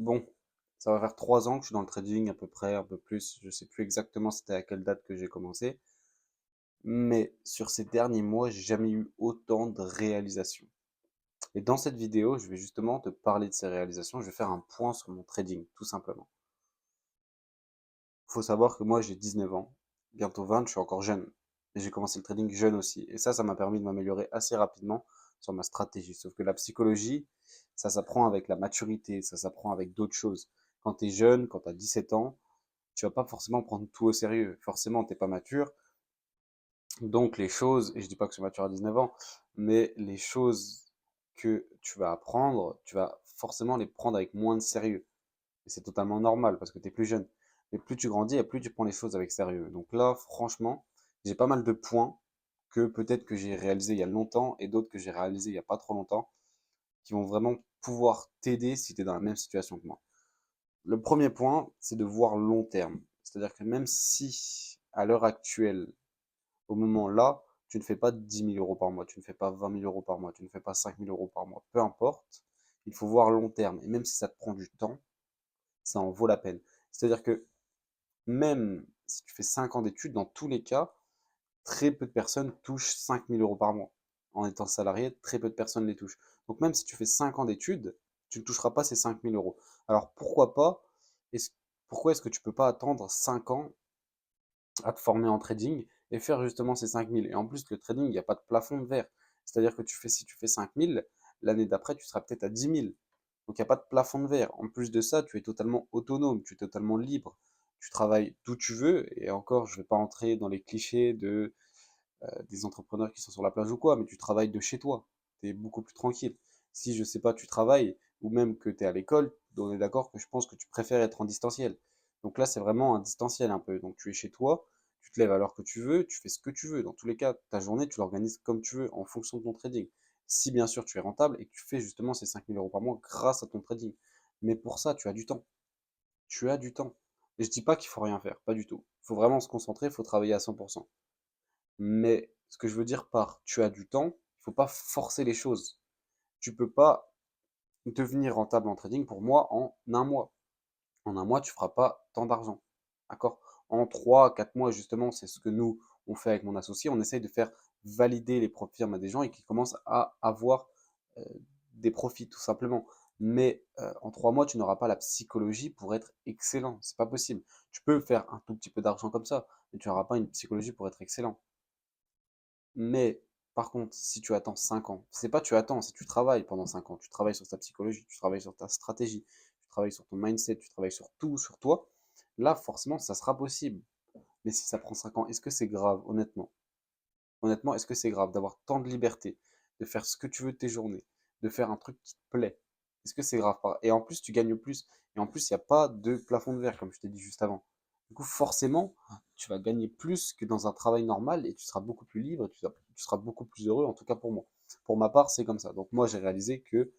bon, ça va faire 3 ans que je suis dans le trading à peu près, un peu plus. Je sais plus exactement c'était à quelle date que j'ai commencé. Mais sur ces derniers mois, j'ai jamais eu autant de réalisations. Et dans cette vidéo, je vais justement te parler de ces réalisations. Je vais faire un point sur mon trading, tout simplement. Il faut savoir que moi, j'ai 19 ans, bientôt 20, je suis encore jeune. Et j'ai commencé le trading jeune aussi. Et ça m'a permis de m'améliorer assez rapidement sur ma stratégie. Sauf que la psychologie, ça s'apprend avec la maturité, ça s'apprend avec d'autres choses. Quand tu es jeune, quand tu as 17 ans, tu vas pas forcément prendre tout au sérieux. Forcément, t'es pas mature. Donc les choses, et je dis pas que je suis mature à 19 ans, mais les choses que tu vas apprendre, tu vas forcément les prendre avec moins de sérieux. Et c'est totalement normal parce que tu es plus jeune. Mais plus tu grandis et plus tu prends les choses avec sérieux. Donc là, franchement, j'ai pas mal de points que peut-être que j'ai réalisé il y a longtemps et d'autres que j'ai réalisé il y a pas trop longtemps qui vont vraiment pouvoir t'aider si tu es dans la même situation que moi. Le premier point, c'est de voir long terme. C'est-à-dire que même si à l'heure actuelle, au moment là, tu ne fais pas 10 000 euros par mois, tu ne fais pas 20 000 euros par mois, tu ne fais pas 5 000 euros par mois, peu importe, il faut voir long terme. Et même si ça te prend du temps, ça en vaut la peine. C'est-à-dire que même si tu fais 5 ans d'études, dans tous les cas, très peu de personnes touchent 5 000 euros par mois. En étant salarié, très peu de personnes les touchent. Donc même si tu fais 5 ans d'études, tu ne toucheras pas ces 5 000 euros. Alors pourquoi pas est pourquoi est-ce que tu ne peux pas attendre 5 ans à te former en trading et faire justement ces 5 000? Et en plus, le trading, il n'y a pas de plafond de verre. C'est-à-dire que si tu fais 5 000, l'année d'après, tu seras peut-être à 10 000. Donc il n'y a pas de plafond de verre. En plus de ça, tu es totalement autonome, tu es totalement libre. Tu travailles d'où tu veux. Et encore, je ne vais pas entrer dans les clichés des entrepreneurs qui sont sur la plage ou quoi, mais tu travailles de chez toi. Tu es beaucoup plus tranquille. Si, je sais pas, tu travailles ou même que tu es à l'école, on est d'accord que je pense que tu préfères être en distanciel. Donc là, c'est vraiment un distanciel un peu. Donc tu es chez toi, tu te lèves à l'heure que tu veux, tu fais ce que tu veux. Dans tous les cas, ta journée, tu l'organises comme tu veux en fonction de ton trading. Si bien sûr tu es rentable et que tu fais justement ces 5 000 euros par mois grâce à ton trading. Mais pour ça, tu as du temps. Tu as du temps. Et je dis pas qu'il faut rien faire, pas du tout. Il faut vraiment se concentrer, il faut travailler à 100%. Mais ce que je veux dire par tu as du temps, il faut pas forcer les choses. Tu peux pas devenir rentable en trading pour moi en un mois. En un mois, tu feras pas tant d'argent. D'accord? En 3, 4 mois, justement, c'est ce que nous, on fait avec mon associé. On essaye de faire valider les firmes à des gens et qui commencent à avoir euh, des profits, tout simplement. Mais en 3 mois, tu n'auras pas la psychologie pour être excellent. C'est pas possible. Tu peux faire un tout petit peu d'argent comme ça, mais tu n'auras pas une psychologie pour être excellent. Mais par contre, si tu attends 5 ans, c'est pas tu attends, c'est tu travailles pendant 5 ans. Tu travailles sur ta psychologie, tu travailles sur ta stratégie, tu travailles sur ton mindset, tu travailles sur tout, sur toi. Là, forcément, ça sera possible. Mais si ça prend 5 ans, est-ce que c'est grave, honnêtement? Honnêtement, est-ce que c'est grave d'avoir tant de liberté, de faire ce que tu veux de tes journées, de faire un truc qui te plaît? Est-ce que c'est grave? Et en plus, tu gagnes plus. Et en plus, il n'y a pas de plafond de verre, comme je t'ai dit juste avant. Du coup, forcément, tu vas gagner plus que dans un travail normal et tu seras beaucoup plus libre, tu seras beaucoup plus heureux, en tout cas pour moi. Pour ma part, c'est comme ça. Donc moi, j'ai réalisé que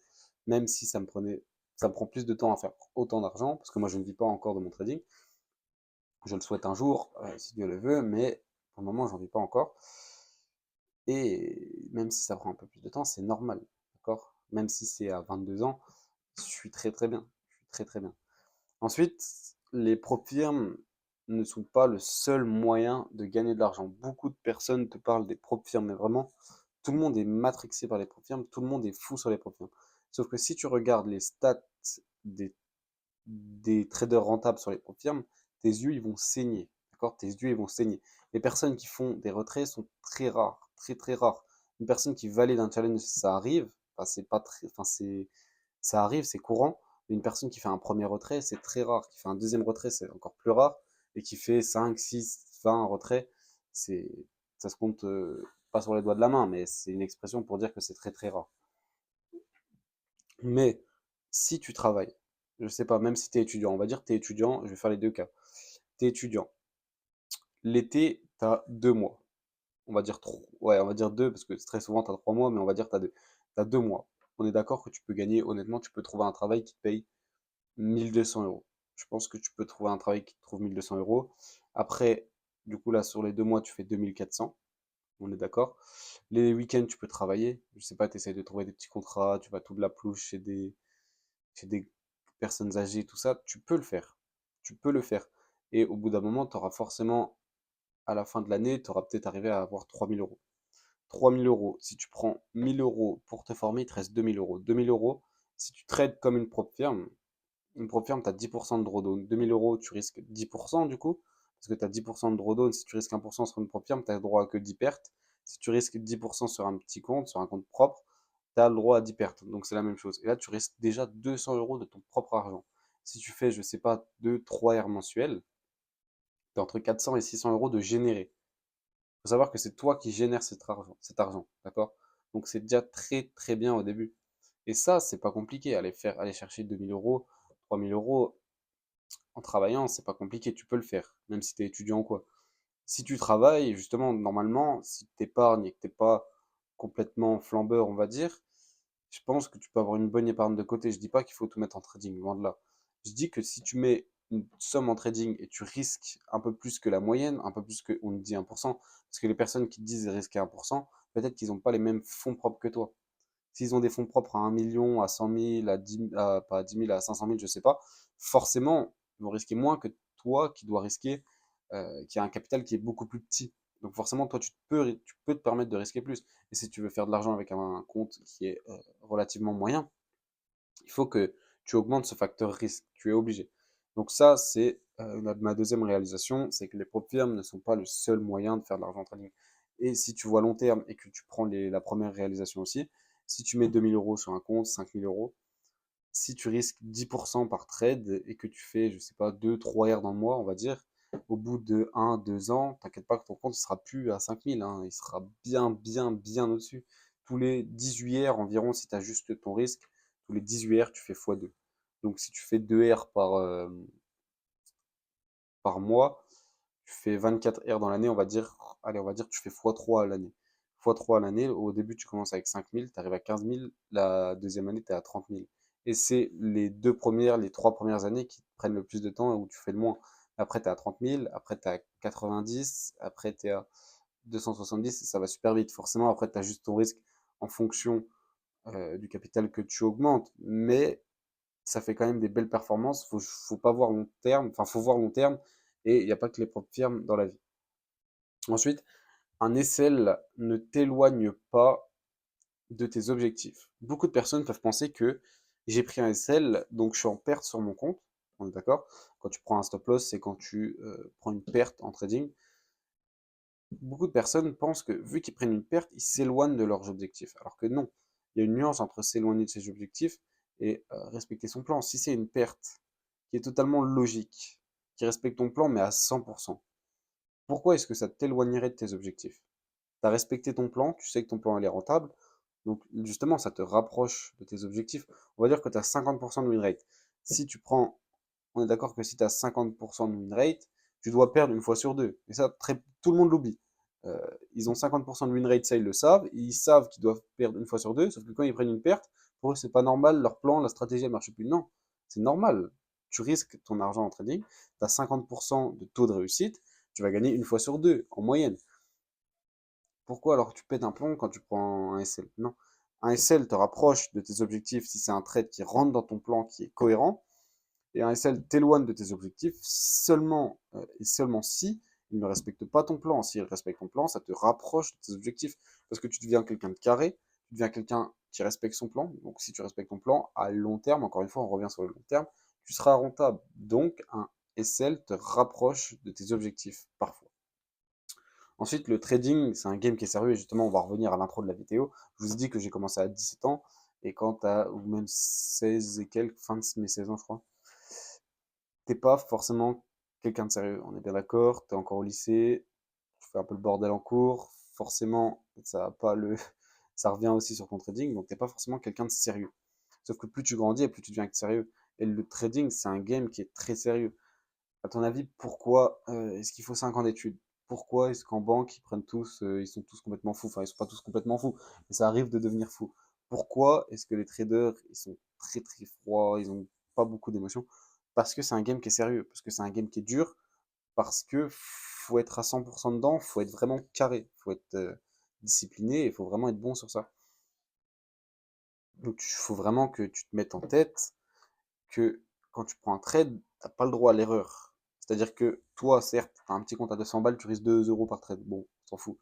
même si ça me prend plus de temps à faire autant d'argent, parce que moi, je ne vis pas encore de mon trading, je le souhaite un jour, si Dieu le veut, mais pour le moment, j'en vis pas encore. Et même si ça prend un peu plus de temps, c'est normal, d'accord? Même si c'est à 22 ans, je suis très très bien. Je suis très très bien. Ensuite, les prop firmes ne sont pas le seul moyen de gagner de l'argent. Beaucoup de personnes te parlent des prop firmes, mais vraiment, tout le monde est matrixé par les prop firmes, tout le monde est fou sur les prop firmes. Sauf que si tu regardes les stats des, des traders rentables sur les prop firmes, tes yeux ils vont saigner, d'accord? Tes yeux ils vont saigner. Les personnes qui font des retraits sont très rares, très très rares. Une personne qui valide un challenge, ça arrive, enfin c'est pas très, enfin c'est, ça arrive, c'est courant. Une personne qui fait un premier retrait, c'est très rare. Qui fait un deuxième retrait, c'est encore plus rare. Et qui fait 5, 6, 20 retraits, c'est, ça se compte pas sur les doigts de la main, mais c'est une expression pour dire que c'est très très rare. Mais si tu travailles, je sais pas, même si tu es étudiant, on va dire que tu es étudiant, je vais faire les deux cas. Tu es étudiant. L'été, tu as 2 mois. On va dire 3, ouais, on va dire 2, parce que très souvent tu as 3 mois, mais on va dire que tu as 2. Tu as 2 mois. On est d'accord que tu peux gagner, honnêtement, tu peux trouver un travail qui te paye 1 200 euros. Je pense que tu peux trouver un travail qui te trouve 1 200 euros. Après, du coup, là, sur les 2 mois, tu fais 2 400. On est d'accord. Les week-ends, tu peux travailler. Je sais pas, tu essayes de trouver des petits contrats, tu vas tout de la plouche chez des personnes âgées, tout ça, tu peux le faire. Tu peux le faire. Et au bout d'un moment, tu auras forcément, à la fin de l'année, tu auras peut-être arrivé à avoir 3 000 euros. 3 000 euros, si tu prends 1 000 euros pour te former, il te reste 2 000 euros. 2 000 euros, si tu trades comme une propre firme, tu as 10% de drawdown. 2 000 euros, tu risques 10% du coup, parce que tu as 10% de drawdown. Si tu risques 1% sur une propre firme, tu as le droit à que 10 pertes. Si tu risques 10% sur un petit compte, sur un compte propre, tu as le droit à 10 pertes. Donc c'est la même chose. Et là, tu risques déjà 200 euros de ton propre argent. Si tu fais, je sais pas, 2-3 R mensuels, tu as entre 400 et 600 euros de générer. Il faut savoir que c'est toi qui génères cet argent, d'accord? Donc c'est déjà très très bien au début. Et ça, c'est pas compliqué. Aller chercher 2 000 euros, 3 000 euros en travaillant, c'est pas compliqué. Tu peux le faire, même si tu es étudiant ou quoi. Si tu travailles, justement, normalement, si tu épargnes et que t'es pas complètement flambeur, on va dire, je pense que tu peux avoir une bonne épargne de côté. Je dis pas qu'il faut tout mettre en trading, loin de là. Je dis que si tu mets une somme en trading et tu risques un peu plus que la moyenne, un peu plus que, on dit 1%, parce que les personnes qui te disent risquer 1%, peut-être qu'ils n'ont pas les mêmes fonds propres que toi. S'ils ont des fonds propres à 1 million, à 100 000, à 10, pas à 10 000, à 500 000, je sais pas, forcément, ils vont risquer moins que toi qui dois risquer, qui a un capital qui est beaucoup plus petit. Donc forcément, toi, tu peux te permettre de risquer plus. Et si tu veux faire de l'argent avec un compte qui est relativement moyen, il faut que tu augmentes ce facteur risque. Tu es obligé. Donc ça, c'est ma deuxième réalisation, c'est que les propres firmes ne sont pas le seul moyen de faire de l'argent en trading. Et si tu vois long terme et que tu prends la première réalisation aussi, si tu mets 2 000 euros sur un compte, 5 000 euros, si tu risques 10% par trade et que tu fais, je sais pas, 2-3 R dans le mois, on va dire, au bout de 1-2 ans, t'inquiète pas que ton compte ne sera plus à 5 000, hein, il sera bien, bien, bien au-dessus. Tous les 18 R environ, si tu ajustes ton risque, tous les 18 R, tu fais x2. Donc si tu fais 2 R par mois, tu fais 24 R dans l'année, on va dire, allez, on va dire que tu fais x3 à l'année. X3 à l'année, au début, tu commences avec 5 000, tu arrives à 15 000, la deuxième année, tu es à 30 000. Et c'est les 3 premières années qui te prennent le plus de temps et où tu fais le moins. Après, tu es à 30 000, après, tu es à 90, après, tu es à 270, et ça va super vite. Forcément, après, tu ajustes ton risque en fonction du capital que tu augmentes. Mais ça fait quand même des belles performances. Faut pas voir long terme, enfin, faut voir long terme, et il n'y a pas que les propres firmes dans la vie. Ensuite, un SL ne t'éloigne pas de tes objectifs. Beaucoup de personnes peuvent penser que j'ai pris un SL, donc je suis en perte sur mon compte. On est d'accord? Quand tu prends un stop loss, c'est quand tu prends une perte en trading. Beaucoup de personnes pensent que vu qu'ils prennent une perte, ils s'éloignent de leurs objectifs. Alors que non, il y a une nuance entre s'éloigner de ses objectifs et respecter son plan. Si c'est une perte qui est totalement logique, qui respecte ton plan, mais à 100%, pourquoi est-ce que ça t'éloignerait de tes objectifs? Tu as respecté ton plan, tu sais que ton plan il est rentable, donc justement ça te rapproche de tes objectifs. On va dire que tu as 50% de win rate. Si tu prends, on est d'accord que si tu as 50% de win rate, tu dois perdre une fois sur deux. Et ça, tout le monde l'oublie. Euh, Ils ont 50% de win rate, ça ils le savent, ils savent qu'ils doivent perdre une fois sur deux, sauf que quand ils prennent une perte, pour eux c'est pas normal, leur plan, la stratégie elle marche plus. Non, c'est normal. Tu risques ton argent en trading, tu as 50% de taux de réussite, tu vas gagner une fois sur deux en moyenne. Pourquoi alors tu pètes un plomb quand tu prends un SL? Non. Un SL te rapproche de tes objectifs si c'est un trade qui rentre dans ton plan, qui est cohérent, et un SL t'éloigne de tes objectifs seulement et seulement si il ne respecte pas ton plan. S'il respecte ton plan, ça te rapproche de tes objectifs parce que tu deviens quelqu'un de carré, tu deviens quelqu'un qui respecte son plan. Donc si tu respectes ton plan à long terme, encore une fois, on revient sur le long terme, tu seras rentable. Donc un SL te rapproche de tes objectifs parfois. Ensuite, le trading, c'est un game qui est sérieux et justement, on va revenir à l'intro de la vidéo. Je vous ai dit que j'ai commencé à 17 ans et quand t'as, ou même 16 et quelques, fin de mes 16 ans, je crois, t'es pas forcément quelqu'un de sérieux. On est bien d'accord, t'es encore au lycée, tu fais un peu le bordel en cours, forcément, ça va pas le, ça revient aussi sur ton trading, donc t'es pas forcément quelqu'un de sérieux. Sauf que plus tu grandis et plus tu deviens sérieux. Et le trading, c'est un game qui est très sérieux. À ton avis, pourquoi est-ce qu'il faut 5 ans d'études? Pourquoi est-ce qu'en banque, ils sont tous complètement fous? Enfin, ils sont pas tous complètement fous, mais ça arrive de devenir fou. Pourquoi est-ce que les traders, ils sont très très froids, ils ont pas beaucoup d'émotions? Parce que c'est un game qui est sérieux, parce que c'est un game qui est dur, parce que faut être à 100% dedans, faut être vraiment carré, faut être discipliné, il faut vraiment être bon sur ça. Donc, il faut vraiment que tu te mettes en tête que quand tu prends un trade, t'as pas le droit à l'erreur. C'est-à-dire que toi, certes, tu as un petit compte à 200 balles, tu risques 2 euros par trade. Bon, on s'en fout.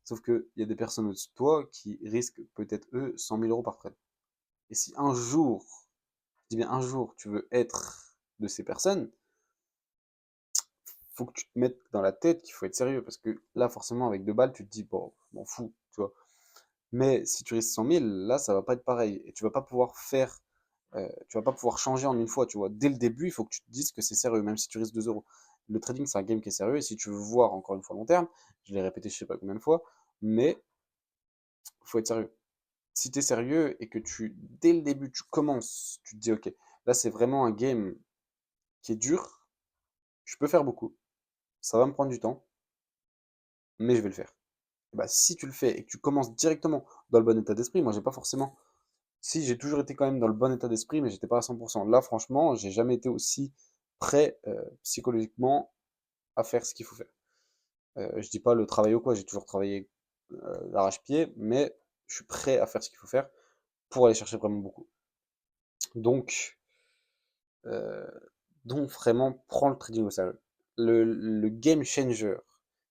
Sauf qu'il y a des personnes au-dessus de toi qui risquent peut-être eux 100 000 euros par trade. Et si un jour, je dis bien un jour, tu veux être de ces personnes, faut que tu te mettes dans la tête qu'il faut être sérieux. Parce que là, forcément, avec 2 balles, tu te dis, bon, je m'en fous, tu vois. Mais si tu risques 100 000, là, ça va pas être pareil. Et tu vas pas pouvoir faire, tu vas pas pouvoir changer en une fois, tu vois. Dès le début, il faut que tu te dises que c'est sérieux, même si tu risques 2 euros. Le trading, c'est un game qui est sérieux. Et si tu veux voir encore une fois long terme, je l'ai répété je sais pas combien de fois, mais il faut être sérieux. Si tu es sérieux et que dès le début, tu commences, tu te dis, ok, là, c'est vraiment un game qui est dur, je peux faire beaucoup, ça va me prendre du temps, mais je vais le faire. Et bah, si tu le fais et que tu commences directement dans le bon état d'esprit, moi, j'ai pas forcément. Si, j'ai toujours été quand même dans le bon état d'esprit, mais j'étais pas à 100%. Là, franchement, j'ai jamais été aussi prêt psychologiquement à faire ce qu'il faut faire. Je dis pas le travail ou quoi, j'ai toujours travaillé d'arrache-pied, mais je suis prêt à faire ce qu'il faut faire pour aller chercher vraiment beaucoup. Donc, euh, donc vraiment, prends le trading au sérieux. Le game changer,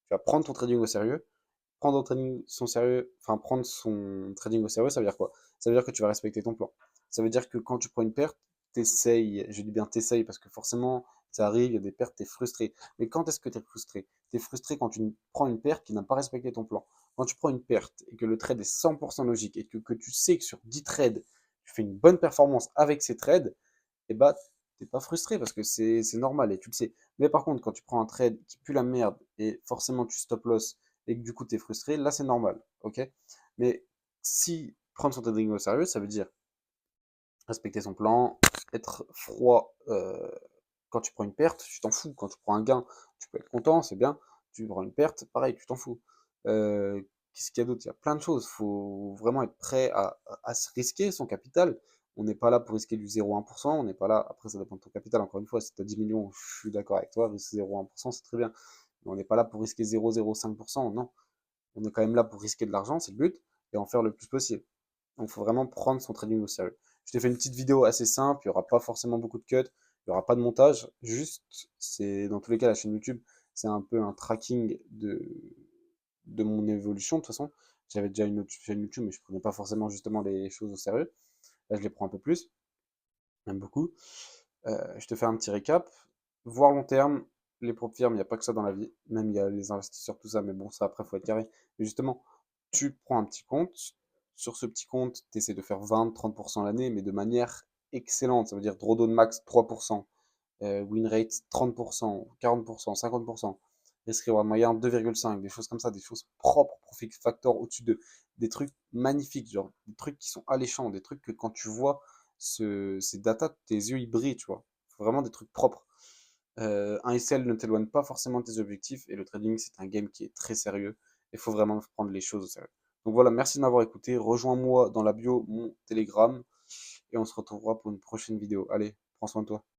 tu vas prendre ton trading au sérieux. Prendre son trading au sérieux, ça veut dire quoi? Ça veut dire que tu vas respecter ton plan. Ça veut dire que quand tu prends une perte, t'essayes, je dis bien t'essayes parce que forcément, ça arrive, il y a des pertes, t'es frustré. Mais quand est-ce que t'es frustré? T'es frustré quand tu prends une perte qui n'a pas respecté ton plan. Quand tu prends une perte et que le trade est 100% logique et que tu sais que sur 10 trades, tu fais une bonne performance avec ces trades, et bah, t'es pas frustré parce que c'est normal et tu le sais. Mais par contre, quand tu prends un trade qui pue la merde et forcément tu stop loss et que du coup tu es frustré, là c'est normal, ok? Mais si prendre son trading au sérieux, ça veut dire respecter son plan, être froid quand tu prends une perte, tu t'en fous. Quand tu prends un gain, tu peux être content, c'est bien. Tu prends une perte, pareil, tu t'en fous. Euh, Qu'est-ce qu'il y a d'autre? Il y a plein de choses. Il faut vraiment être prêt à se risquer son capital. On n'est pas là pour risquer du 0,1%. On n'est pas là. Après, ça dépend de ton capital. Encore une fois, si tu as 10 millions, je suis d'accord avec toi. Risquer 0,1%, c'est très bien. Mais on n'est pas là pour risquer 0,05%. Non. On est quand même là pour risquer de l'argent, c'est le but, et en faire le plus possible. Donc, il faut vraiment prendre son trading au sérieux. Je t'ai fait une petite vidéo assez simple, il n'y aura pas forcément beaucoup de cuts, il n'y aura pas de montage, juste, c'est dans tous les cas la chaîne YouTube, c'est un peu un tracking de mon évolution. De toute façon, j'avais déjà une autre chaîne YouTube, mais je prenais pas forcément justement les choses au sérieux. Là, je les prends un peu plus, même beaucoup. Je te fais un petit récap. Voir long terme, les propres firmes, il n'y a pas que ça dans la vie. Même il y a les investisseurs, tout ça, mais bon, ça après, il faut être carré. Mais justement, tu prends un petit compte. Sur ce petit compte, tu essaies de faire 20-30% l'année, mais de manière excellente. Ça veut dire drawdown max 3%, win rate 30%, 40%, 50%, risk reward moyen 2,5, des choses comme ça, des choses propres, profit factor au-dessus de des trucs magnifiques, genre des trucs qui sont alléchants, des trucs que quand tu vois ces datas, tes yeux ils brillent, tu vois. Vraiment des trucs propres. Un SL ne t'éloigne pas forcément de tes objectifs et le trading c'est un game qui est très sérieux. Il faut vraiment prendre les choses au sérieux. Donc voilà, merci de m'avoir écouté. Rejoins-moi dans la bio mon Telegram et on se retrouvera pour une prochaine vidéo. Allez, prends soin de toi.